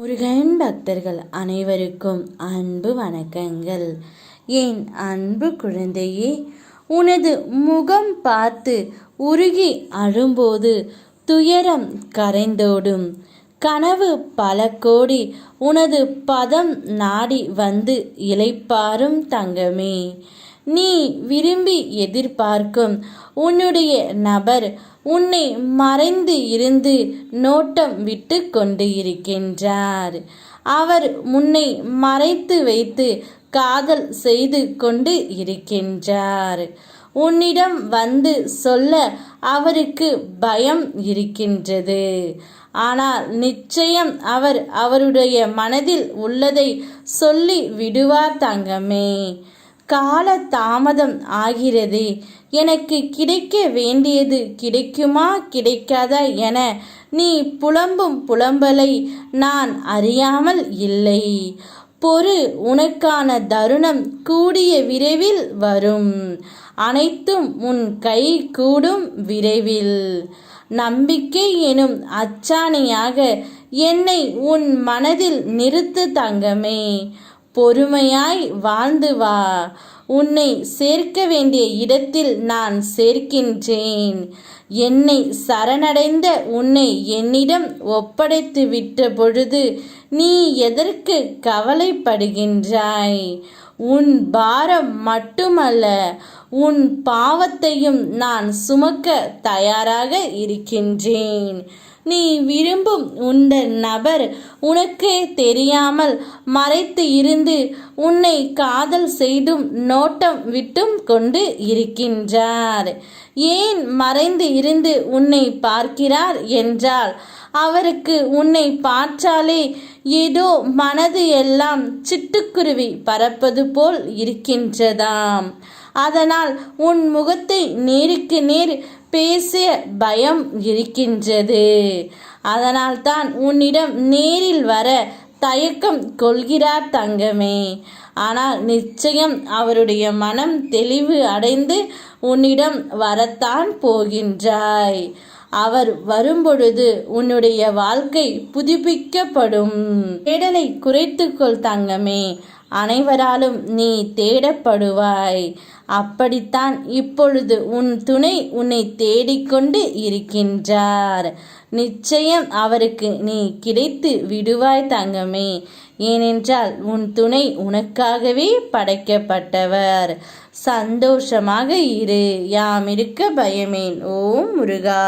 முருகன் பக்தர்கள் அனைவருக்கும் அன்பு வணக்கங்கள். என் அன்பு குழந்தையே, உனது முகம் பார்த்து உருகி அழும்போது துயரம் கரைந்தோடும். கனவு பல கோடி உனது பதம் நாடி வந்து இளைப்பாரும் தங்கமே. நீ விரும்பி எதிர்பார்க்கும் உன்னுடைய நபர் உன்னை மறைந்து இருந்து நோட்டம் விட்டு கொண்டு இருக்கின்றார். அவர் முன்னை மறைத்து வைத்து காதல் செய்து கொண்டு இருக்கின்றார். உன்னிடம் வந்து சொல்ல அவருக்கு பயம் இருக்கின்றது. ஆனால் நிச்சயம் அவர் அவருடைய மனதில் உள்ளதை சொல்லி விடுவார் தங்கமே. கால தாமதம் ஆகிறதே, எனக்கு கிடைக்க வேண்டியது கிடைக்குமா கிடைக்காதா என நீ புலம்பும் புலம்பலை நான் அறியாமல் இல்லை. பொறு, உனக்கான தருணம் கூடிய விரைவில் வரும். அனைத்தும் உன் கை கூடும் விரைவில். நம்பிக்கை எனும் அச்சாணியாக என்னை உன் மனதில் நிறுத்து தங்கமே. பொறுமையாய் வாழ்ந்து வா. உன்னை சேர்க்க வேண்டிய இடத்தில் நான் சேர்க்கின்றேன். என்னை சரணடைந்த உன்னை என்னிடம் ஒப்படைத்து விட்ட பொழுது நீ எதற்கு கவலைப்படுகின்றாய்? உன் பாரம் மட்டுமல்ல, உன் பாவத்தையும் நான் சுமக்க தயாராக இருக்கின்றேன். நீ விரும்பும் உந்த நபர் உனக்கே தெரியாமல் மறைத்து இருந்து உன்னை காதல் செய்தும் நோட்டம் விட்டும் கொண்டு இருக்கின்றார். ஏன் மறைந்து இருந்து உன்னை பார்க்கிறார் என்றால், அவருக்கு உன்னை பார்த்தாலே ஏதோ மனது எல்லாம் சிட்டுக்குருவி பறப்பது போல் இருக்கின்றதாம். அதனால் உன் முகத்தை நேருக்கு நேர் பேச பயம் இருக்கின்றது. அதனால் தான் உன்னிடம் நேரில் வர தயக்கம் கொள்கிறார் தங்கமே. ஆனால் நிச்சயம் அவருடைய மனம் தெளிவு அடைந்து உன்னிடம் வரத்தான் போகின்றாய். அவர் வரும்பொழுது உன்னுடைய வாழ்க்கை புதுப்பிக்கப்படும். தேடலை குறைத்துக்கொள் தங்கமே. அனைவராலும் நீ தேடப்படுவாய். அப்படித்தான் இப்பொழுது உன் துணை உன்னை தேடிக்கொண்டு இருக்கின்றார். நிச்சயம் அவருக்கு நீ கிடைத்து விடுவாய் தங்கமே. ஏனென்றால் உன் துணை உனக்காகவே படைக்கப்பட்டவர். சந்தோஷமாக இரு. யாம் இருக்க பயமேன். ஓம் முருகா.